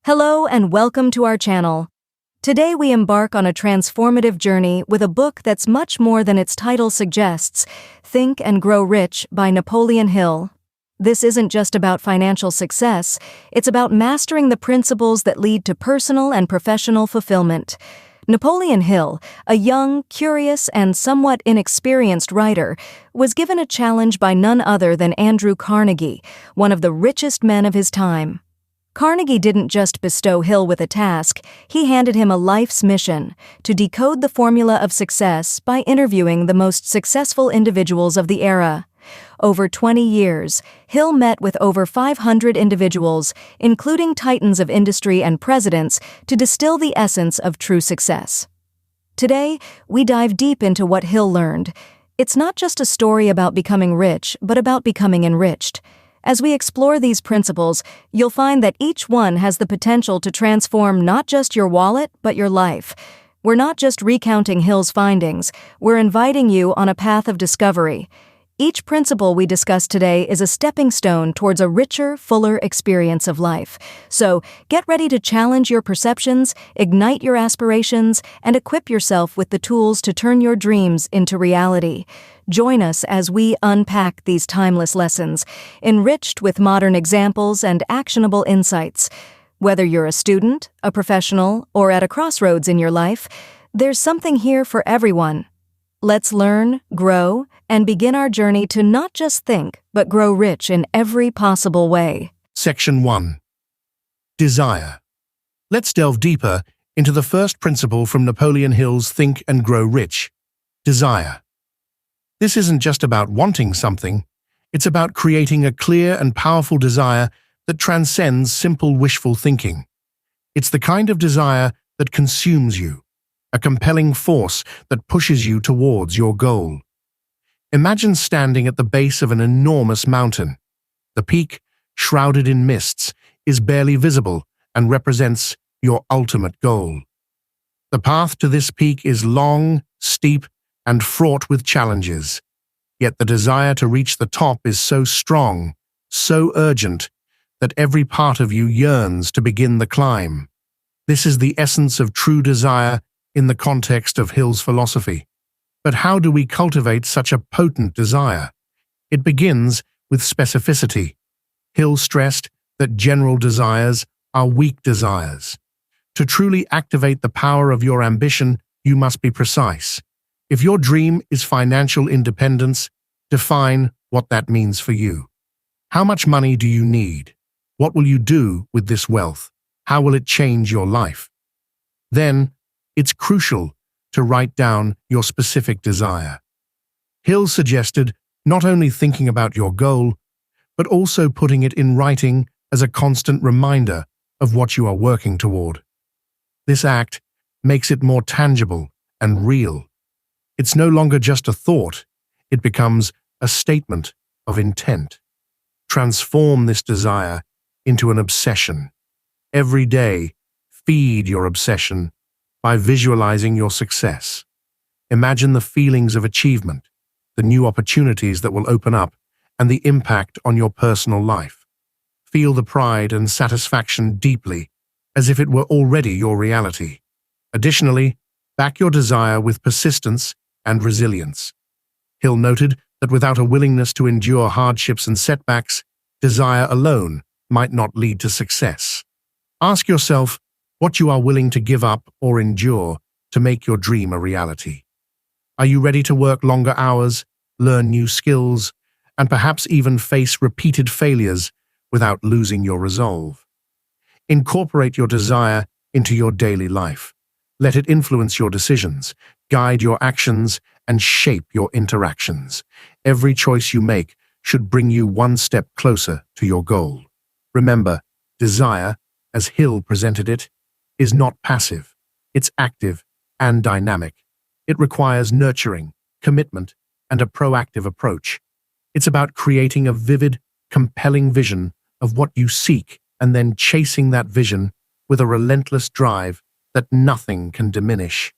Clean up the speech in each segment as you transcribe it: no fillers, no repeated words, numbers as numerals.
Hello and welcome to our channel. Today we embark on a transformative journey with a book that's much more than its title suggests, Think and Grow Rich by Napoleon Hill. This isn't just about financial success, it's about mastering the principles that lead to personal and professional fulfillment. Napoleon Hill, a young, curious, and somewhat inexperienced writer, was given a challenge by none other than Andrew Carnegie, one of the richest men of his time. Carnegie didn't just bestow Hill with a task, he handed him a life's mission to decode the formula of success by interviewing the most successful individuals of the era. Over 20 years, Hill met with over 500 individuals, including titans of industry and presidents, to distill the essence of true success. Today, we dive deep into what Hill learned. It's not just a story about becoming rich, but about becoming enriched. As we explore these principles, you'll find that each one has the potential to transform not just your wallet, but your life. We're not just recounting Hill's findings, we're inviting you on a path of discovery. Each principle we discuss today is a stepping stone towards a richer, fuller experience of life. So, get ready to challenge your perceptions, ignite your aspirations, and equip yourself with the tools to turn your dreams into reality. Join us as we unpack these timeless lessons, enriched with modern examples and actionable insights. Whether you're a student, a professional, or at a crossroads in your life, there's something here for everyone. Let's learn, grow, and begin our journey to not just think, but grow rich in every possible way. Section 1. Desire. Let's delve deeper into the first principle from Napoleon Hill's Think and Grow Rich: desire. This isn't just about wanting something, it's about creating a clear and powerful desire that transcends simple wishful thinking. It's the kind of desire that consumes you, a compelling force that pushes you towards your goal. Imagine standing at the base of an enormous mountain. The peak, shrouded in mists, is barely visible and represents your ultimate goal. The path to this peak is long, steep, and fraught with challenges. Yet the desire to reach the top is so strong, so urgent, that every part of you yearns to begin the climb. This is the essence of true desire in the context of Hill's philosophy. But how do we cultivate such a potent desire? It begins with specificity. Hill stressed that general desires are weak desires. To truly activate the power of your ambition, you must be precise. If your dream is financial independence, define what that means for you. How much money do you need? What will you do with this wealth? How will it change your life? Then, it's crucial to write down your specific desire. Hill suggested not only thinking about your goal, but also putting it in writing as a constant reminder of what you are working toward. This act makes it more tangible and real. It's no longer just a thought, it becomes a statement of intent. Transform this desire into an obsession. Every day, feed your obsession by visualizing your success. Imagine the feelings of achievement, the new opportunities that will open up, and the impact on your personal life. Feel the pride and satisfaction deeply, as if it were already your reality. Additionally, back your desire with persistence and resilience. Hill noted that without a willingness to endure hardships and setbacks, desire alone might not lead to success. Ask yourself what you are willing to give up or endure to make your dream a reality. Are you ready to work longer hours, learn new skills, and perhaps even face repeated failures without losing your resolve? Incorporate your desire into your daily life. Let it influence your decisions, guide your actions, and shape your interactions. Every choice you make should bring you one step closer to your goal. Remember, desire, as Hill presented it, is not passive. It's active and dynamic. It requires nurturing, commitment, and a proactive approach. It's about creating a vivid, compelling vision of what you seek and then chasing that vision with a relentless drive that nothing can diminish.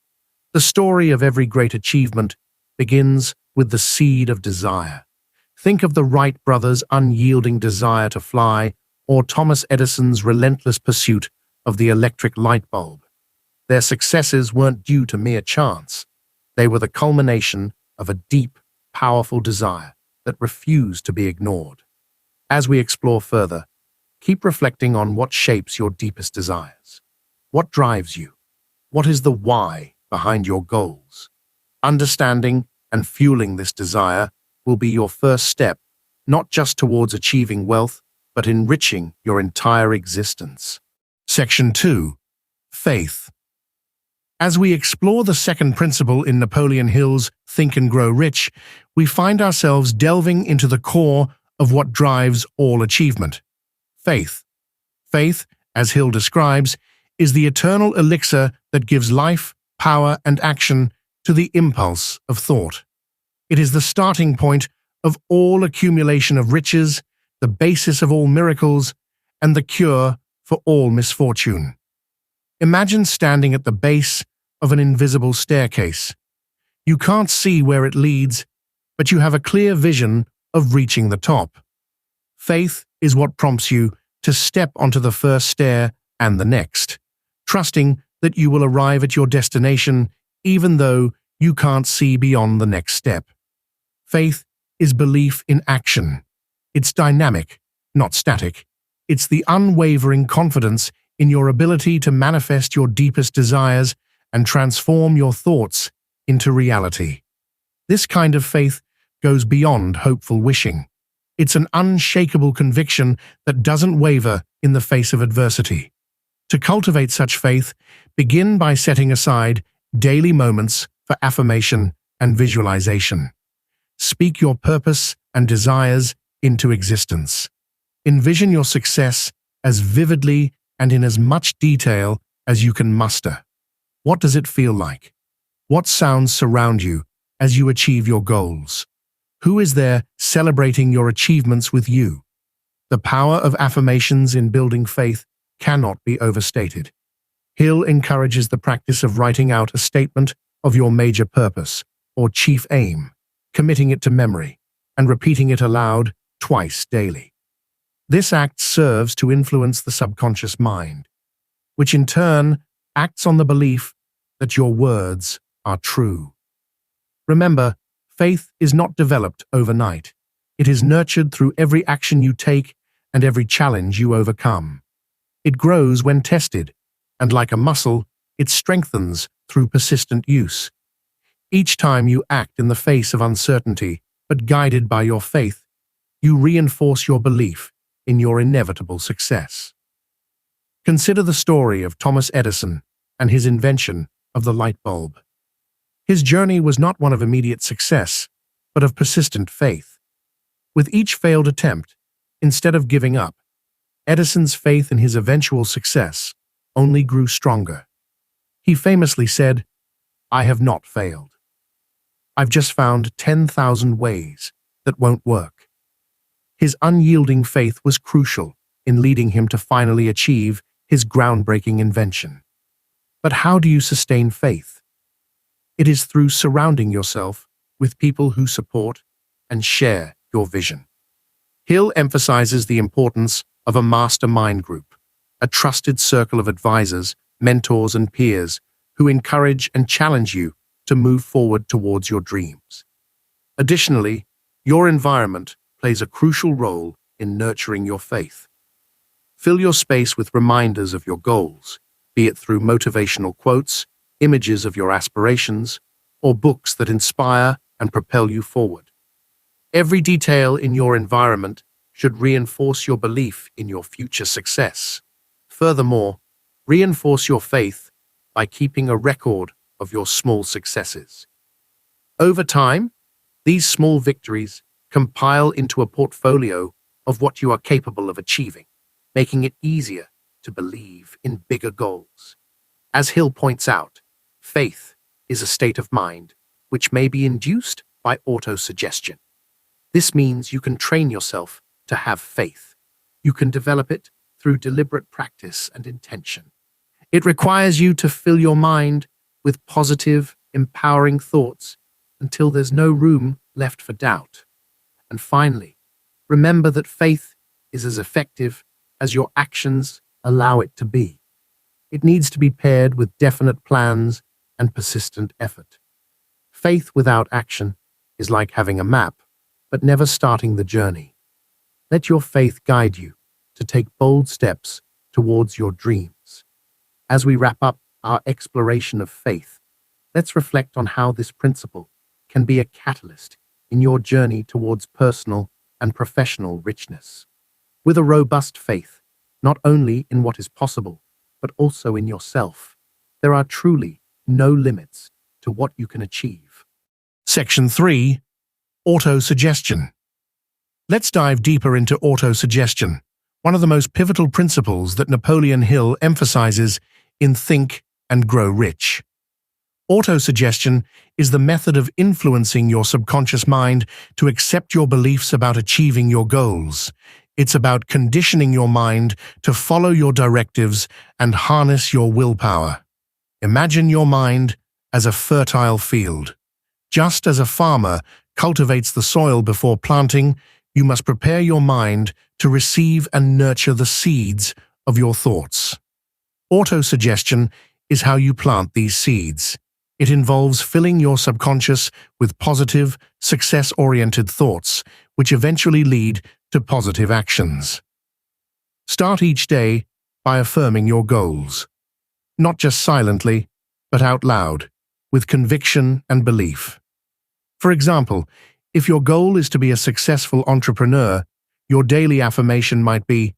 The story of every great achievement begins with the seed of desire. Think of the Wright brothers' unyielding desire to fly, or Thomas Edison's relentless pursuit of the electric light bulb. Their successes weren't due to mere chance. They were the culmination of a deep, powerful desire that refused to be ignored. As we explore further, keep reflecting on what shapes your deepest desires. What drives you? What is the why behind your goals? Understanding and fueling this desire will be your first step, not just towards achieving wealth, but enriching your entire existence. Section 2. Faith. As we explore the second principle in Napoleon Hill's Think and Grow Rich, we find ourselves delving into the core of what drives all achievement: faith. Faith, as Hill describes, is the eternal elixir that gives life, power, and action to the impulse of thought. It is the starting point of all accumulation of riches, the basis of all miracles, and the cure for all misfortune. Imagine standing at the base of an invisible staircase. You can't see where it leads, but you have a clear vision of reaching the top. Faith is what prompts you to step onto the first stair and the next, trusting that you will arrive at your destination even though you can't see beyond the next step. Faith is belief in action. It's dynamic, not static. It's the unwavering confidence in your ability to manifest your deepest desires and transform your thoughts into reality. This kind of faith goes beyond hopeful wishing. It's an unshakable conviction that doesn't waver in the face of adversity. To cultivate such faith, begin by setting aside daily moments for affirmation and visualization. Speak your purpose and desires into existence. Envision your success as vividly and in as much detail as you can muster. What does it feel like? What sounds surround you as you achieve your goals? Who is there celebrating your achievements with you? The power of affirmations in building faith cannot be overstated. Hill encourages the practice of writing out a statement of your major purpose or chief aim, committing it to memory, and repeating it aloud twice daily. This act serves to influence the subconscious mind, which in turn acts on the belief that your words are true. Remember, faith is not developed overnight. It is nurtured through every action you take and every challenge you overcome. It grows when tested, and like a muscle, it strengthens through persistent use. Each time you act in the face of uncertainty, but guided by your faith, you reinforce your belief in your inevitable success. Consider the story of Thomas Edison and his invention of the light bulb. His journey was not one of immediate success, but of persistent faith. With each failed attempt, instead of giving up, Edison's faith in his eventual success only grew stronger. He famously said, "I have not failed. I've just found 10,000 ways that won't work." His unyielding faith was crucial in leading him to finally achieve his groundbreaking invention. But how do you sustain faith? It is through surrounding yourself with people who support and share your vision. Hill emphasizes the importance of a mastermind group, a trusted circle of advisors, mentors, and peers who encourage and challenge you to move forward towards your dreams. Additionally, your environment plays a crucial role in nurturing your faith. Fill your space with reminders of your goals, be it through motivational quotes, images of your aspirations, or books that inspire and propel you forward. Every detail in your environment should reinforce your belief in your future success. Furthermore, reinforce your faith by keeping a record of your small successes. Over time, these small victories compile into a portfolio of what you are capable of achieving, making it easier to believe in bigger goals. As Hill points out, faith is a state of mind which may be induced by autosuggestion. This means you can train yourself to have faith. You can develop it through deliberate practice and intention. It requires you to fill your mind with positive, empowering thoughts until there's no room left for doubt. And finally, remember that faith is as effective as your actions allow it to be. It needs to be paired with definite plans and persistent effort. Faith without action is like having a map, but never starting the journey. Let your faith guide you to take bold steps towards your dreams. As we wrap up our exploration of faith, let's reflect on how this principle can be a catalyst in your journey towards personal and professional richness. With a robust faith, not only in what is possible, but also in yourself, there are truly no limits to what you can achieve. Section 3. Autosuggestion. Let's dive deeper into autosuggestion, one of the most pivotal principles that Napoleon Hill emphasizes in Think and Grow Rich. Autosuggestion is the method of influencing your subconscious mind to accept your beliefs about achieving your goals. It's about conditioning your mind to follow your directives and harness your willpower. Imagine your mind as a fertile field. Just as a farmer cultivates the soil before planting, you must prepare your mind to receive and nurture the seeds of your thoughts. Autosuggestion is how you plant these seeds. It involves filling your subconscious with positive, success-oriented thoughts, which eventually lead to positive actions. Start each day by affirming your goals, not just silently, but out loud, with conviction and belief. For example, if your goal is to be a successful entrepreneur, your daily affirmation might be,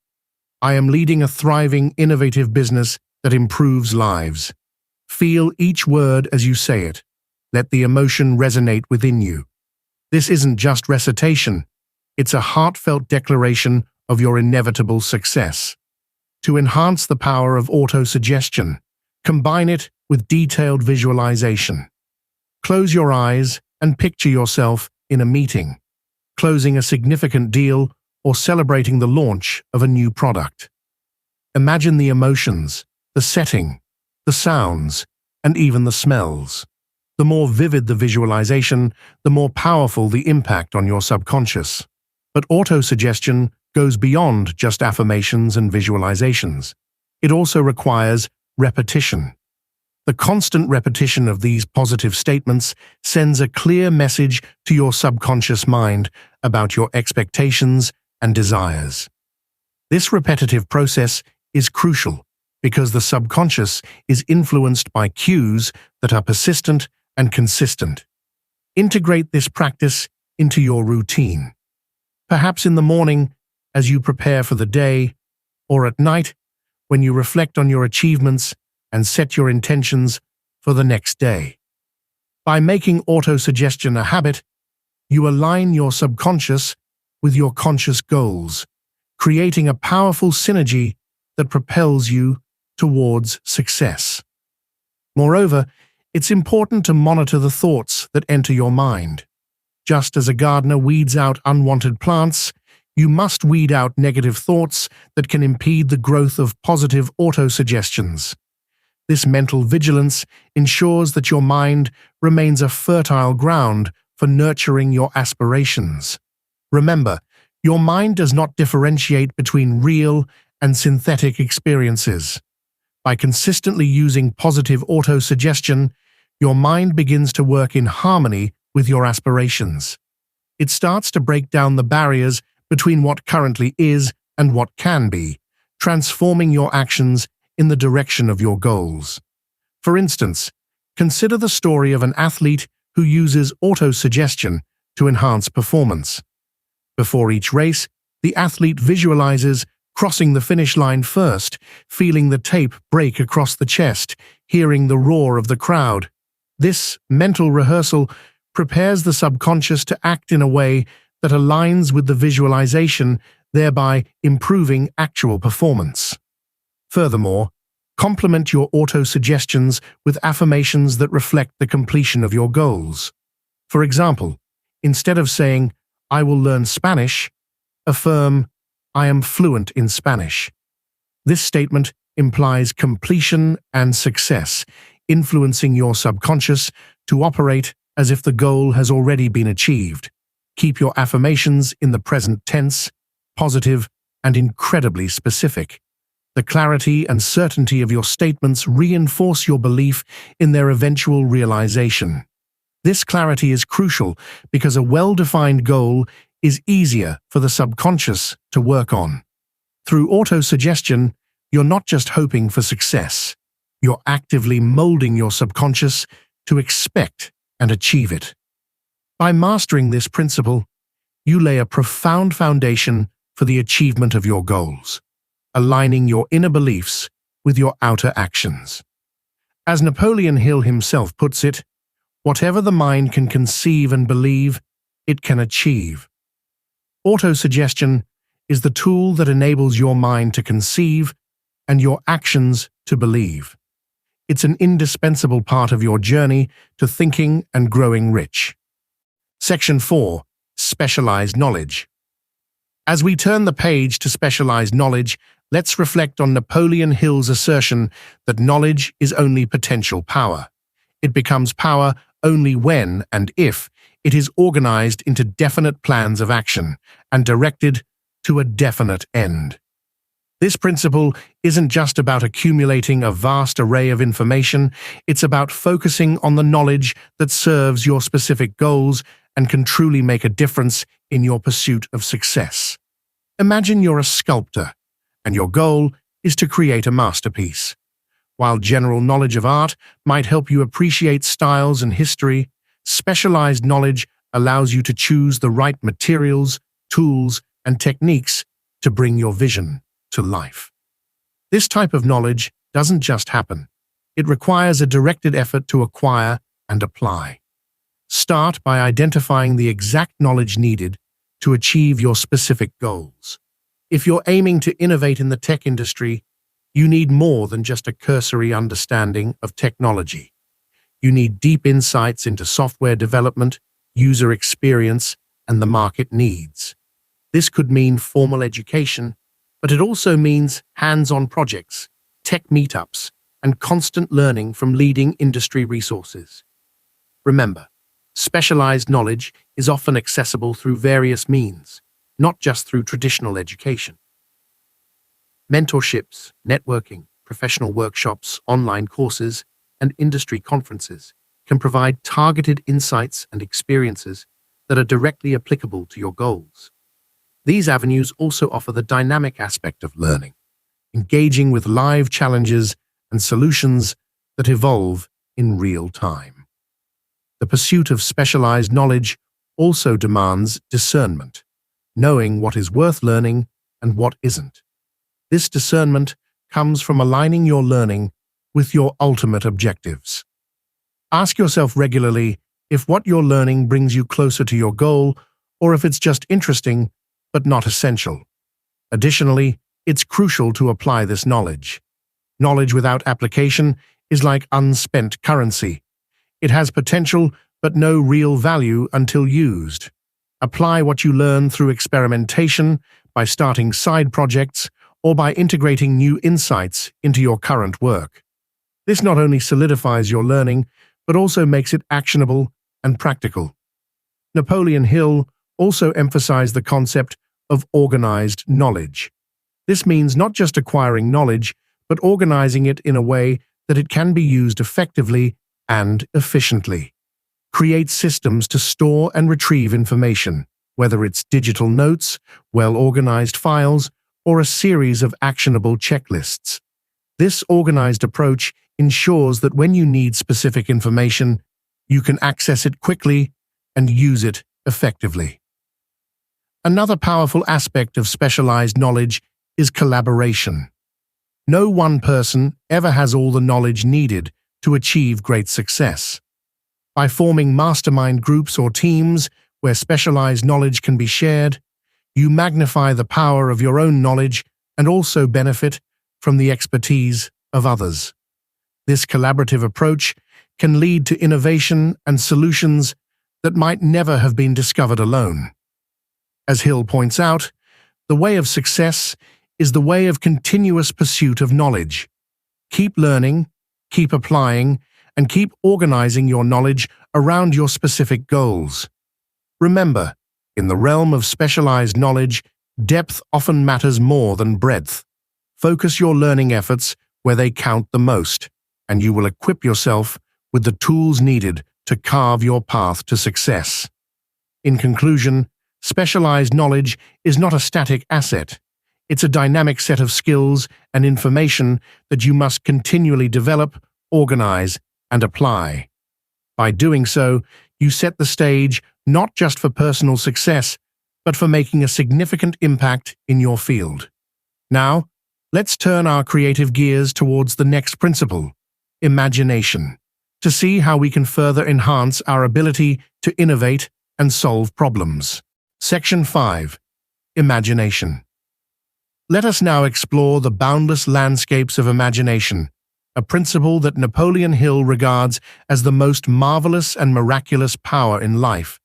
"I am leading a thriving, innovative business that improves lives." Feel each word as you say it. Let the emotion resonate within you. This isn't just recitation. It's a heartfelt declaration of your inevitable success. To enhance the power of autosuggestion, combine it with detailed visualization. Close your eyes and picture yourself in a meeting, closing a significant deal or celebrating the launch of a new product. Imagine the emotions, the setting, the sounds, and even the smells. The more vivid the visualization, the more powerful the impact on your subconscious. But autosuggestion goes beyond just affirmations and visualizations. It also requires repetition. The constant repetition of these positive statements sends a clear message to your subconscious mind about your expectations and desires. This repetitive process is crucial because the subconscious is influenced by cues that are persistent and consistent. Integrate this practice into your routine. Perhaps in the morning, as you prepare for the day, or at night, when you reflect on your achievements and set your intentions for the next day. By making autosuggestion a habit, you align your subconscious with your conscious goals, creating a powerful synergy that propels you towards success. Moreover, it's important to monitor the thoughts that enter your mind. Just as a gardener weeds out unwanted plants, you must weed out negative thoughts that can impede the growth of positive autosuggestions. This mental vigilance ensures that your mind remains a fertile ground for nurturing your aspirations. Remember, your mind does not differentiate between real and synthetic experiences. By consistently using positive autosuggestion, your mind begins to work in harmony with your aspirations. It starts to break down the barriers between what currently is and what can be, transforming your actions in the direction of your goals. For instance, consider the story of an athlete who uses autosuggestion to enhance performance. Before each race, the athlete visualizes crossing the finish line first, feeling the tape break across the chest, hearing the roar of the crowd. This mental rehearsal prepares the subconscious to act in a way that aligns with the visualization, thereby improving actual performance. Furthermore, complement your autosuggestions with affirmations that reflect the completion of your goals. For example, instead of saying, "I will learn Spanish," affirm, "I am fluent in Spanish." This statement implies completion and success, influencing your subconscious to operate as if the goal has already been achieved. Keep your affirmations in the present tense, positive, and incredibly specific. The clarity and certainty of your statements reinforce your belief in their eventual realization. This clarity is crucial because a well-defined goal is easier for the subconscious to work on. Through auto-suggestion, you're not just hoping for success, you're actively molding your subconscious to expect and achieve it. By mastering this principle, you lay a profound foundation for the achievement of your goals, aligning your inner beliefs with your outer actions. As Napoleon Hill himself puts it, whatever the mind can conceive and believe, it can achieve. Autosuggestion is the tool that enables your mind to conceive and your actions to believe. It's an indispensable part of your journey to thinking and growing rich. Section 4. Specialized knowledge. As we turn the page to specialized knowledge, let's reflect on Napoleon Hill's assertion that knowledge is only potential power. It becomes power only when and if it is organized into definite plans of action and directed to a definite end. This principle isn't just about accumulating a vast array of information, it's about focusing on the knowledge that serves your specific goals and can truly make a difference in your pursuit of success. Imagine you're a sculptor, and your goal is to create a masterpiece. While general knowledge of art might help you appreciate styles and history, specialized knowledge allows you to choose the right materials, tools, and techniques to bring your vision to life. This type of knowledge doesn't just happen. It requires a directed effort to acquire and apply. Start by identifying the exact knowledge needed to achieve your specific goals. If you're aiming to innovate in the tech industry, you need more than just a cursory understanding of technology. You need deep insights into software development, user experience, and the market needs. This could mean formal education, but it also means hands-on projects, tech meetups, and constant learning from leading industry resources. Remember, specialized knowledge is often accessible through various means, not just through traditional education. Mentorships, networking, professional workshops, online courses, and industry conferences can provide targeted insights and experiences that are directly applicable to your goals. These avenues also offer the dynamic aspect of learning, engaging with live challenges and solutions that evolve in real time. The pursuit of specialized knowledge also demands discernment, knowing what is worth learning and what isn't. This discernment comes from aligning your learning with your ultimate objectives. Ask yourself regularly if what you're learning brings you closer to your goal or if it's just interesting but not essential. Additionally, it's crucial to apply this knowledge. Knowledge without application is like unspent currency. It has potential but no real value until used. Apply what you learn through experimentation, by starting side projects, or by integrating new insights into your current work. This not only solidifies your learning, but also makes it actionable and practical. Napoleon Hill also emphasized the concept of organized knowledge. This means not just acquiring knowledge, but organizing it in a way that it can be used effectively and efficiently. Create systems to store and retrieve information, whether it's digital notes, well-organized files, or a series of actionable checklists. This organized approach ensures that when you need specific information, you can access it quickly and use it effectively. Another powerful aspect of specialized knowledge is collaboration. No one person ever has all the knowledge needed to achieve great success. By forming mastermind groups or teams where specialized knowledge can be shared, you magnify the power of your own knowledge and also benefit from the expertise of others. This collaborative approach can lead to innovation and solutions that might never have been discovered alone. As Hill points out, the way of success is the way of continuous pursuit of knowledge. Keep learning, keep applying, and keep organizing your knowledge around your specific goals. Remember, in the realm of specialized knowledge, depth often matters more than breadth. Focus your learning efforts where they count the most, and you will equip yourself with the tools needed to carve your path to success. In conclusion, specialized knowledge is not a static asset. It's a dynamic set of skills and information that you must continually develop, organize, and apply. By doing so, you set the stage not just for personal success, but for making a significant impact in your field. Now, let's turn our creative gears towards the next principle, imagination, to see how we can further enhance our ability to innovate and solve problems. Section 5. Imagination. Let us now explore the boundless landscapes of imagination, a principle that Napoleon Hill regards as the most marvelous and miraculous power in life.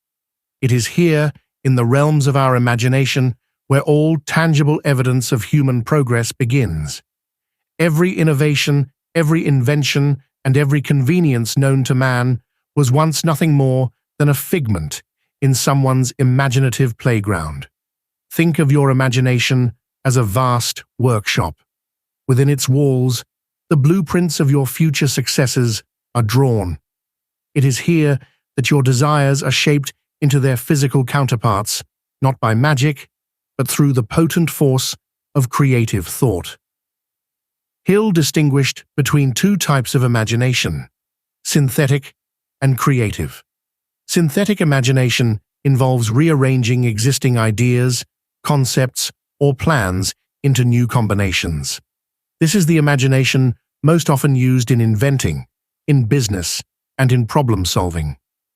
It is here, in the realms of our imagination, where all tangible evidence of human progress begins. Every innovation, every invention, and every convenience known to man was once nothing more than a figment in someone's imaginative playground. Think of your imagination as a vast workshop. Within its walls, the blueprints of your future successes are drawn. It is here that your desires are shaped into their physical counterparts, not by magic, but through the potent force of creative thought. Hill distinguished between two types of imagination: synthetic and creative. Synthetic imagination involves rearranging existing ideas, concepts, or plans into new combinations. This is the imagination most often used in inventing, in business, and in problem-solving.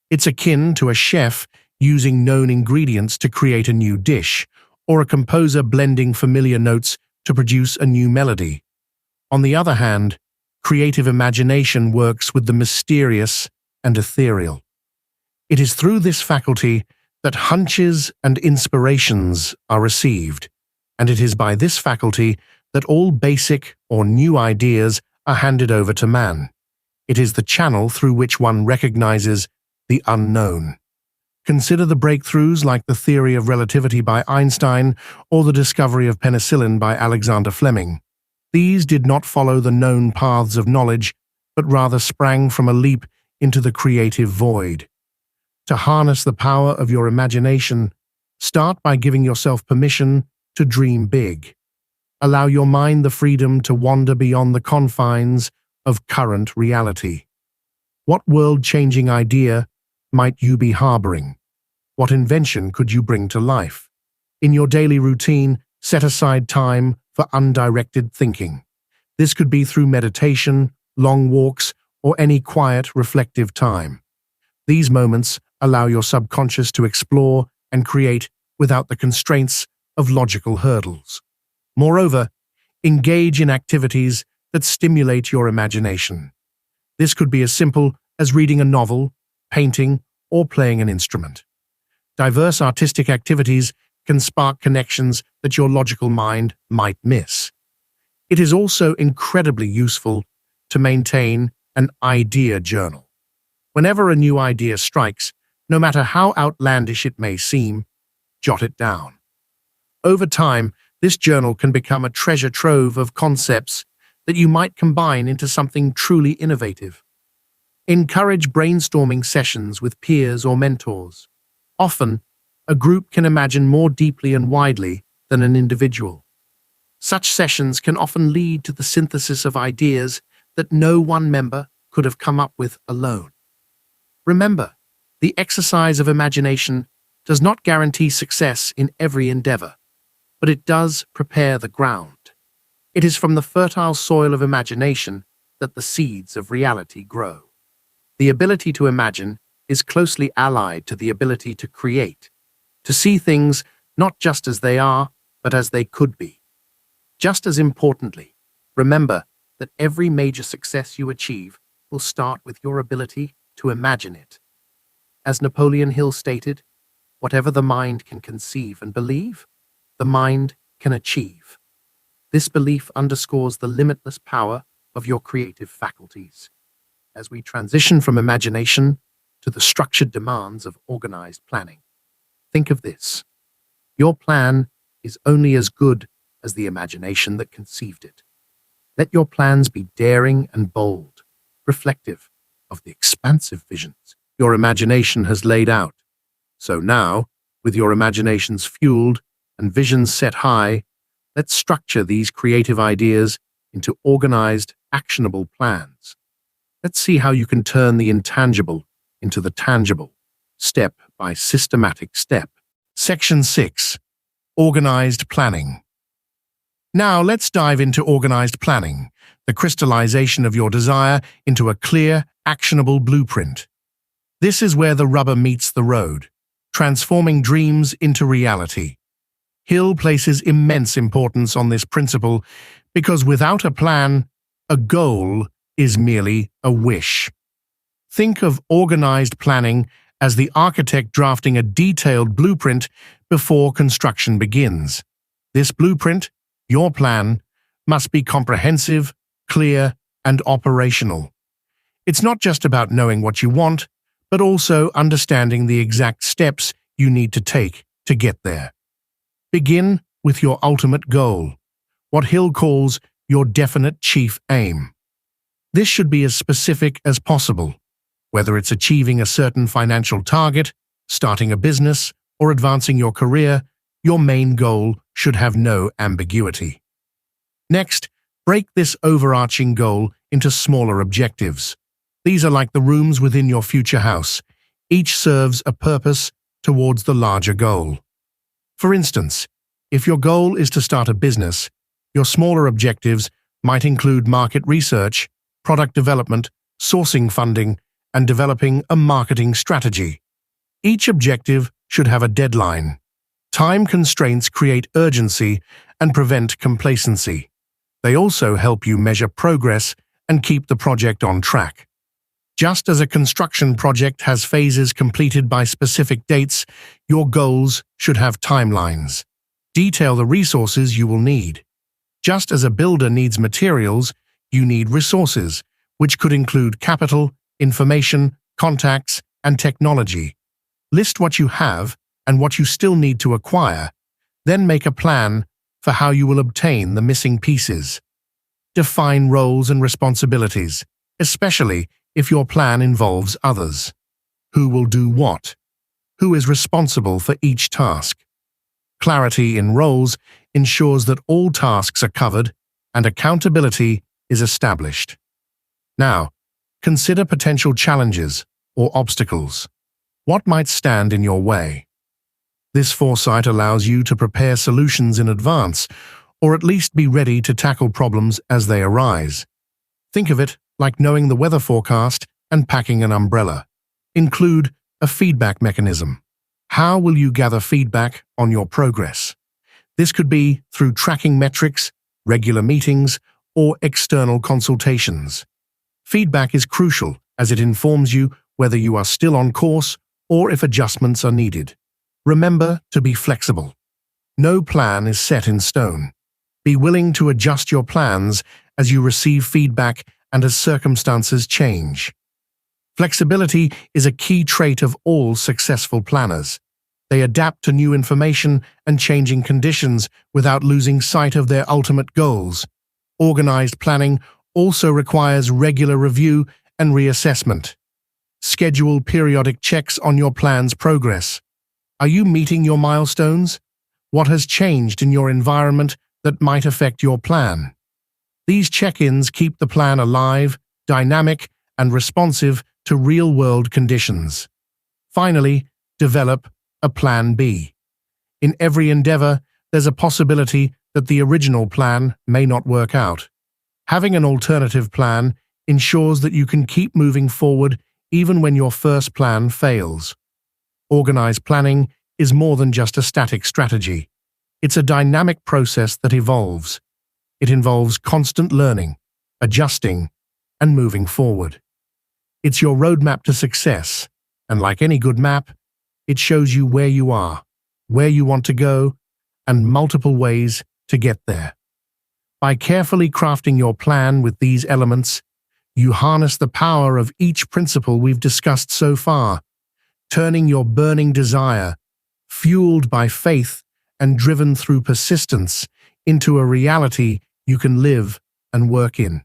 It's akin to a chef using known ingredients to create a new dish, or a composer blending familiar notes to produce a new melody. On the other hand, creative imagination works with the mysterious and ethereal. It is through this faculty that hunches and inspirations are received, and it is by this faculty that all basic or new ideas are handed over to man. It is the channel through which one recognizes the unknown. Consider the breakthroughs like the theory of relativity by Einstein or the discovery of penicillin by Alexander Fleming. These did not follow the known paths of knowledge, but rather sprang from a leap into the creative void. To harness the power of your imagination, start by giving yourself permission to dream big. Allow your mind the freedom to wander beyond the confines of current reality. What world-changing idea might you be harboring? What invention could you bring to life? In your daily routine, set aside time for undirected thinking. This could be through meditation, long walks, or any quiet, reflective time. These moments allow your subconscious to explore and create without the constraints of logical hurdles. Moreover, engage in activities that stimulate your imagination. This could be as simple as reading a novel, painting, or playing an instrument. Diverse artistic activities can spark connections that your logical mind might miss. It is also incredibly useful to maintain an idea journal. Whenever a new idea strikes, no matter how outlandish it may seem, jot it down. Over time, this journal can become a treasure trove of concepts that you might combine into something truly innovative. Encourage brainstorming sessions with peers or mentors. Often, a group can imagine more deeply and widely than an individual. Such sessions can often lead to the synthesis of ideas that no one member could have come up with alone. Remember, the exercise of imagination does not guarantee success in every endeavor, but it does prepare the ground. It is from the fertile soil of imagination that the seeds of reality grow. The ability to imagine is closely allied to the ability to create, to see things not just as they are, but as they could be. Just as importantly, remember that every major success you achieve will start with your ability to imagine it. As Napoleon Hill stated, whatever the mind can conceive and believe, the mind can achieve. This belief underscores the limitless power of your creative faculties. As we transition from imagination to the structured demands of organized planning, think of this. Your plan is only as good as the imagination that conceived it. Let your plans be daring and bold, reflective of the expansive visions your imagination has laid out. So now, with your imaginations fueled and visions set high, let's structure these creative ideas into organized, actionable plans. Let's see how you can turn the intangible into the tangible, step by systematic step. Section 6. Organized Planning. Now let's dive into organized planning, the crystallization of your desire into a clear, actionable blueprint. This is where the rubber meets the road, transforming dreams into reality. Hill places immense importance on this principle because without a plan, a goal is merely a wish. Think of organized planning as the architect drafting a detailed blueprint before construction begins. This blueprint, your plan, must be comprehensive, clear, and operational. It's not just about knowing what you want, but also understanding the exact steps you need to take to get there. Begin with your ultimate goal, what Hill calls your definite chief aim. This should be as specific as possible, whether it's achieving a certain financial target, starting a business, or advancing your career. Your main goal should have no ambiguity. Next, break this overarching goal into smaller objectives. These are like the rooms within your future house. Each serves a purpose towards the larger goal. For instance, if your goal is to start a business, your smaller objectives might include market research, product development, sourcing funding, and developing a marketing strategy. Each objective should have a deadline. Time constraints create urgency and prevent complacency. They also help you measure progress and keep the project on track. Just as a construction project has phases completed by specific dates, your goals should have timelines. Detail the resources you will need. Just as a builder needs materials, you need resources, which could include capital, information, contacts, and technology. List what you have and what you still need to acquire, then make a plan for how you will obtain the missing pieces. Define roles and responsibilities, especially if your plan involves others. Who will do what? Who is responsible for each task? Clarity in roles ensures that all tasks are covered and accountability is established. Now, consider potential challenges or obstacles. What might stand in your way? This foresight allows you to prepare solutions in advance, or at least be ready to tackle problems as they arise. Think of it like knowing the weather forecast and packing an umbrella. Include a feedback mechanism. How will you gather feedback on your progress? This could be through tracking metrics, regular meetings, or external consultations. Feedback is crucial as it informs you whether you are still on course or if adjustments are needed. Remember to be flexible. No plan is set in stone. Be willing to adjust your plans as you receive feedback and as circumstances change. Flexibility is a key trait of all successful planners. They adapt to new information and changing conditions without losing sight of their ultimate goals. Organized planning also requires regular review and reassessment. Schedule periodic checks on your plan's progress. Are you meeting your milestones? What has changed in your environment that might affect your plan? These check-ins keep the plan alive, dynamic, and responsive to real-world conditions. Finally, develop a Plan B. In every endeavor, there's a possibility that the original plan may not work out. Having an alternative plan ensures that you can keep moving forward even when your first plan fails. Organized planning is more than just a static strategy. It's a dynamic process that evolves. It involves constant learning, adjusting, and moving forward. It's your roadmap to success, and like any good map, it shows you where you are, where you want to go, and multiple ways to get there. By carefully crafting your plan with these elements, you harness the power of each principle we've discussed so far, turning your burning desire, fueled by faith and driven through persistence, into a reality you can live and work in.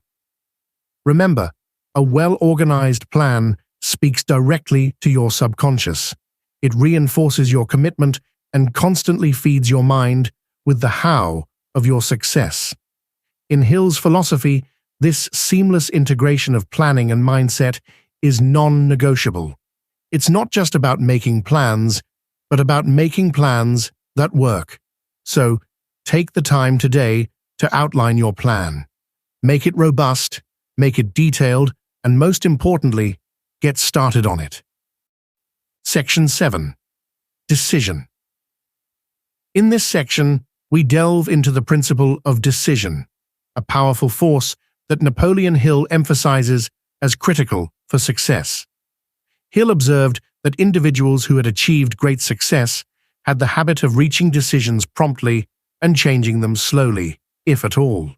Remember, a well-organized plan speaks directly to your subconscious. It reinforces your commitment and constantly feeds your mind with the how of your success. In Hill's philosophy, this seamless integration of planning and mindset is non-negotiable. It's not just about making plans, but about making plans that work. So, take the time today to outline your plan. Make it robust, make it detailed, and most importantly, get started on it. Section 7. Decision. In this section, we delve into the principle of decision, a powerful force that Napoleon Hill emphasizes as critical for success. Hill observed that individuals who had achieved great success had the habit of reaching decisions promptly and changing them slowly, if at all.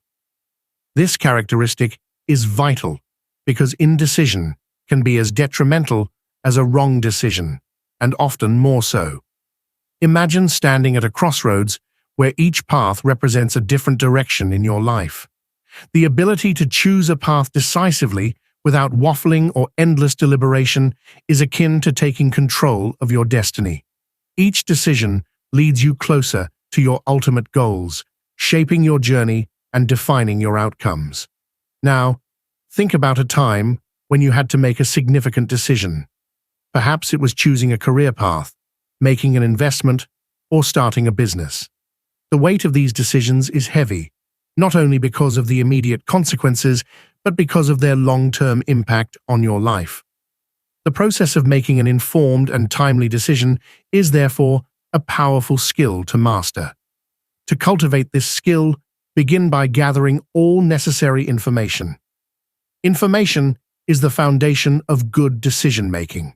This characteristic is vital because indecision can be as detrimental as a wrong decision, and often more so. Imagine standing at a crossroads where each path represents a different direction in your life. The ability to choose a path decisively without waffling or endless deliberation is akin to taking control of your destiny. Each decision leads you closer to your ultimate goals, shaping your journey and defining your outcomes. Now, think about a time when you had to make a significant decision. Perhaps it was choosing a career path, making an investment, or starting a business. The weight of these decisions is heavy, not only because of the immediate consequences, but because of their long-term impact on your life. The process of making an informed and timely decision is therefore a powerful skill to master. To cultivate this skill, begin by gathering all necessary information. Information is the foundation of good decision-making.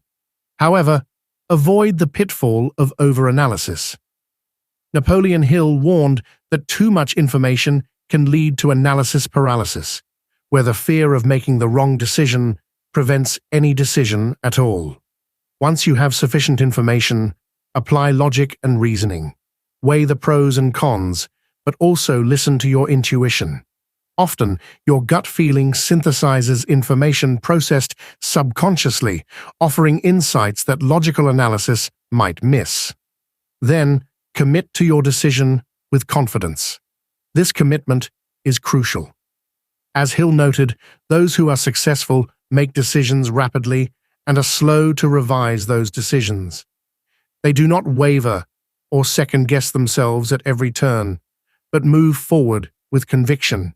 However, avoid the pitfall of overanalysis. Napoleon Hill warned that too much information can lead to analysis paralysis, where the fear of making the wrong decision prevents any decision at all. Once you have sufficient information, apply logic and reasoning. Weigh the pros and cons, but also listen to your intuition. Often, your gut feeling synthesizes information processed subconsciously, offering insights that logical analysis might miss. Then, commit to your decision with confidence. This commitment is crucial. As Hill noted, those who are successful make decisions rapidly and are slow to revise those decisions. They do not waver or second-guess themselves at every turn, but move forward with conviction.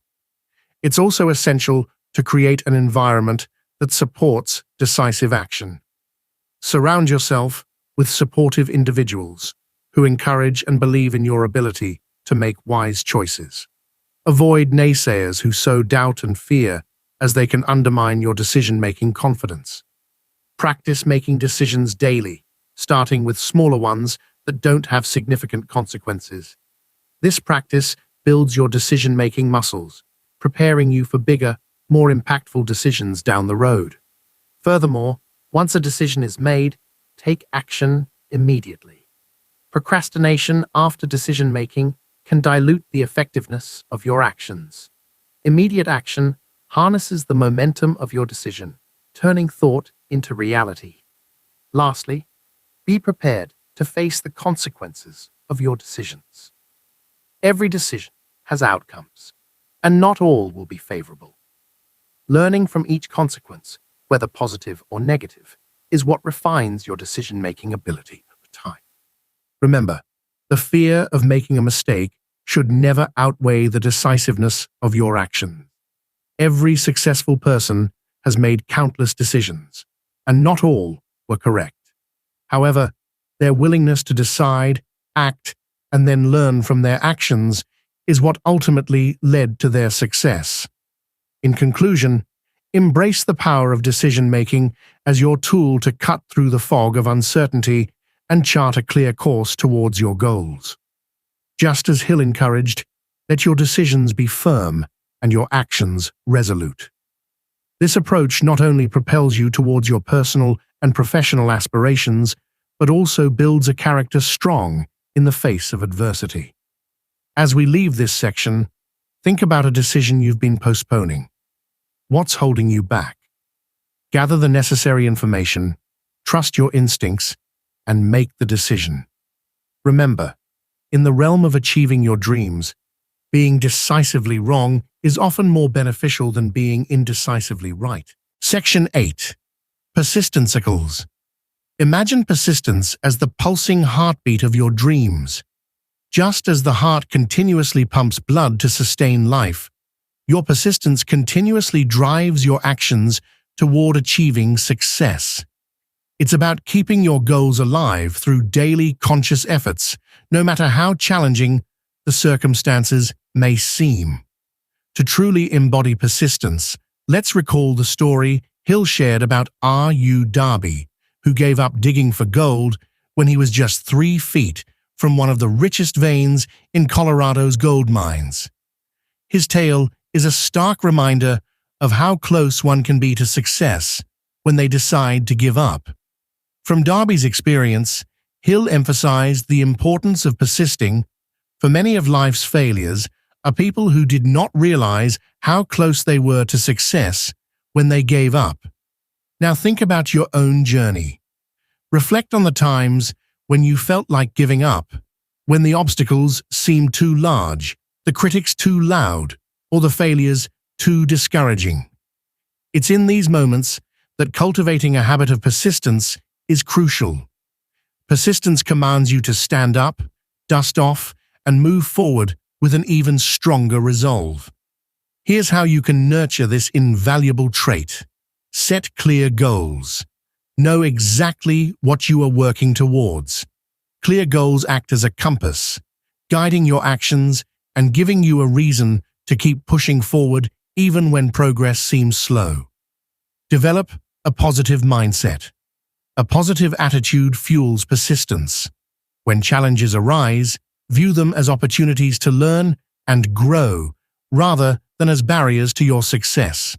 It's also essential to create an environment that supports decisive action. Surround yourself with supportive individuals who encourage and believe in your ability to make wise choices. Avoid naysayers who sow doubt and fear, as they can undermine your decision-making confidence. Practice making decisions daily, starting with smaller ones that don't have significant consequences. This practice builds your decision-making muscles, preparing you for bigger, more impactful decisions down the road. Furthermore, once a decision is made, take action immediately. Procrastination after decision-making can dilute the effectiveness of your actions. Immediate action harnesses the momentum of your decision, turning thought into reality. Lastly, be prepared to face the consequences of your decisions. Every decision has outcomes, and not all will be favorable. Learning from each consequence, whether positive or negative, is what refines your decision-making ability over time. Remember, the fear of making a mistake should never outweigh the decisiveness of your actions. Every successful person has made countless decisions, and not all were correct. However, their willingness to decide, act, and then learn from their actions is what ultimately led to their success. In conclusion, embrace the power of decision-making as your tool to cut through the fog of uncertainty and chart a clear course towards your goals. Just as Hill encouraged, let your decisions be firm and your actions resolute. This approach not only propels you towards your personal and professional aspirations, but also builds a character strong in the face of adversity. As we leave this section, think about a decision you've been postponing. What's holding you back? Gather the necessary information, trust your instincts, and make the decision. Remember, in the realm of achieving your dreams, being decisively wrong is often more beneficial than being indecisively right. Section 8. Persistensicles. Imagine persistence as the pulsing heartbeat of your dreams. Just as the heart continuously pumps blood to sustain life, your persistence continuously drives your actions toward achieving success. It's about keeping your goals alive through daily conscious efforts, no matter how challenging the circumstances may seem. To truly embody persistence, let's recall the story Hill shared about R.U. Darby, who gave up digging for gold when he was just 3 feet from one of the richest veins in Colorado's gold mines. His tale is a stark reminder of how close one can be to success when they decide to give up. From Darby's experience, Hill emphasized the importance of persisting. For many of life's failures are people who did not realize how close they were to success when they gave up. Now think about your own journey. Reflect on the times when you felt like giving up, when the obstacles seemed too large, the critics too loud, or the failures too discouraging. It's in these moments that cultivating a habit of persistence is crucial. Persistence commands you to stand up, dust off, and move forward with an even stronger resolve. Here's how you can nurture this invaluable trait. Set clear goals. Know exactly what you are working towards. Clear goals act as a compass, guiding your actions and giving you a reason to keep pushing forward even when progress seems slow. Develop a positive mindset. A positive attitude fuels persistence. When challenges arise, view them as opportunities to learn and grow, rather than as barriers to your success.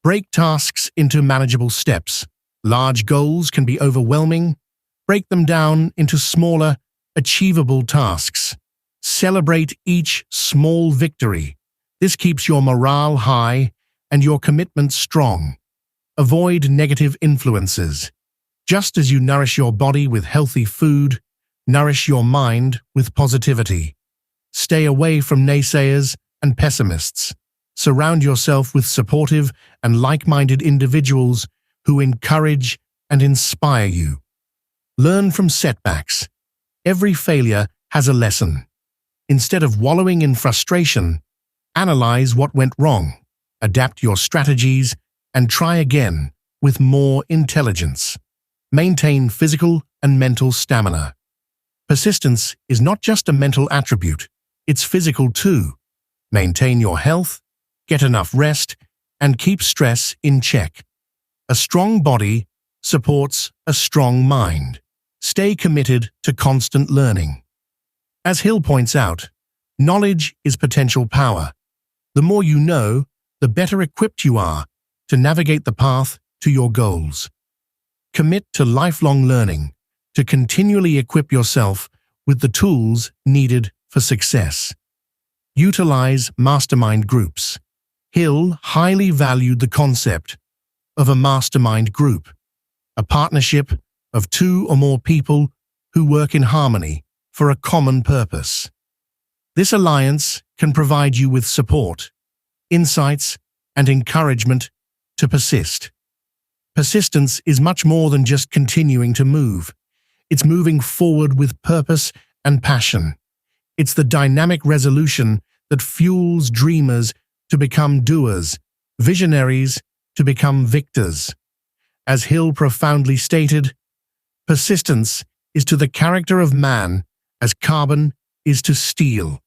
Break tasks into manageable steps. Large goals can be overwhelming. Break them down into smaller, achievable tasks. Celebrate each small victory. This keeps your morale high and your commitment strong. Avoid negative influences. Just as you nourish your body with healthy food, nourish your mind with positivity. Stay away from naysayers and pessimists. Surround yourself with supportive and like-minded individuals who encourage and inspire you. Learn from setbacks. Every failure has a lesson. Instead of wallowing in frustration, analyze what went wrong, adapt your strategies, and try again with more intelligence. Maintain physical and mental stamina. Persistence is not just a mental attribute, it's physical too. Maintain your health, get enough rest, and keep stress in check. A strong body supports a strong mind. Stay committed to constant learning. As Hill points out, knowledge is potential power. The more you know, the better equipped you are to navigate the path to your goals. Commit to lifelong learning, to continually equip yourself with the tools needed for success. Utilize mastermind groups. Hill highly valued the concept of a mastermind group, a partnership of 2 or more people who work in harmony for a common purpose. This alliance can provide you with support, insights, and encouragement to persist. Persistence is much more than just continuing to move. It's moving forward with purpose and passion. It's the dynamic resolution that fuels dreamers to become doers, visionaries to become victors. As Hill profoundly stated, persistence is to the character of man as carbon is to steel.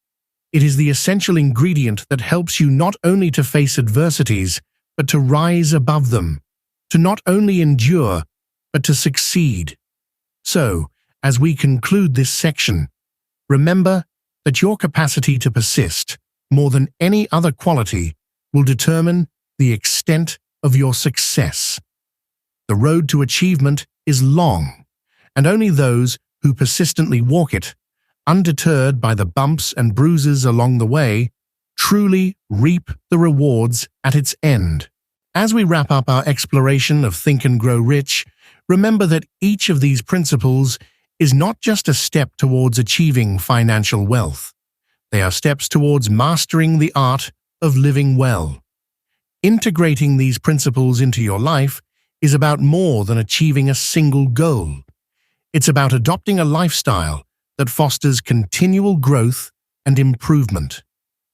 It is the essential ingredient that helps you not only to face adversities, but to rise above them, to not only endure, but to succeed. So, as we conclude this section, remember that your capacity to persist, more than any other quality, will determine the extent of your success. The road to achievement is long, and only those who persistently walk it undeterred by the bumps and bruises along the way, truly reap the rewards at its end. As we wrap up our exploration of Think and Grow Rich, remember that each of these principles is not just a step towards achieving financial wealth. They are steps towards mastering the art of living well. Integrating these principles into your life is about more than achieving a single goal. It's about adopting a lifestyle that fosters continual growth and improvement.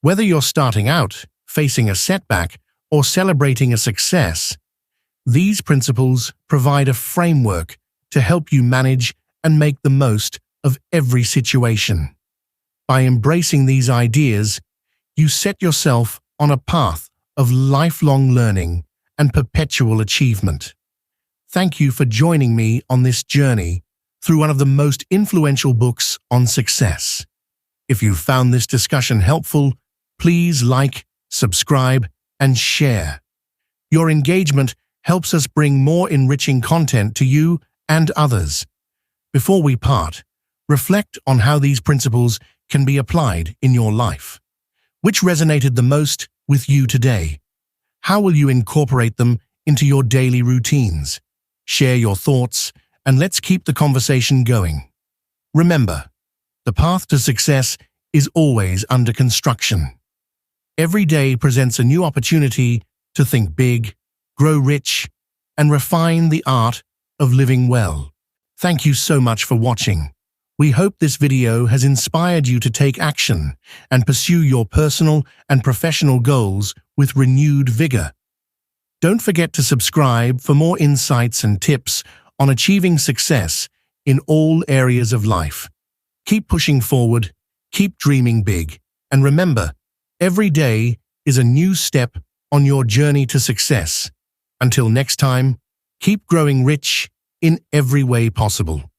Whether you're starting out, facing a setback, or celebrating a success, these principles provide a framework to help you manage and make the most of every situation. By embracing these ideas, you set yourself on a path of lifelong learning and perpetual achievement. Thank you for joining me on this journey through one of the most influential books on success. If you found this discussion helpful, please like, subscribe, and share. Your engagement helps us bring more enriching content to you and others. Before we part, reflect on how these principles can be applied in your life. Which resonated the most with you today? How will you incorporate them into your daily routines? Share your thoughts, and let's keep the conversation going. Remember, the path to success is always under construction. Every day presents a new opportunity to think big, grow rich, and refine the art of living well. Thank you so much for watching. We hope this video has inspired you to take action and pursue your personal and professional goals with renewed vigor. Don't forget to subscribe for more insights and tips on achieving success in all areas of life. Keep pushing forward, keep dreaming big, and remember, every day is a new step on your journey to success. Until next time, keep growing rich in every way possible.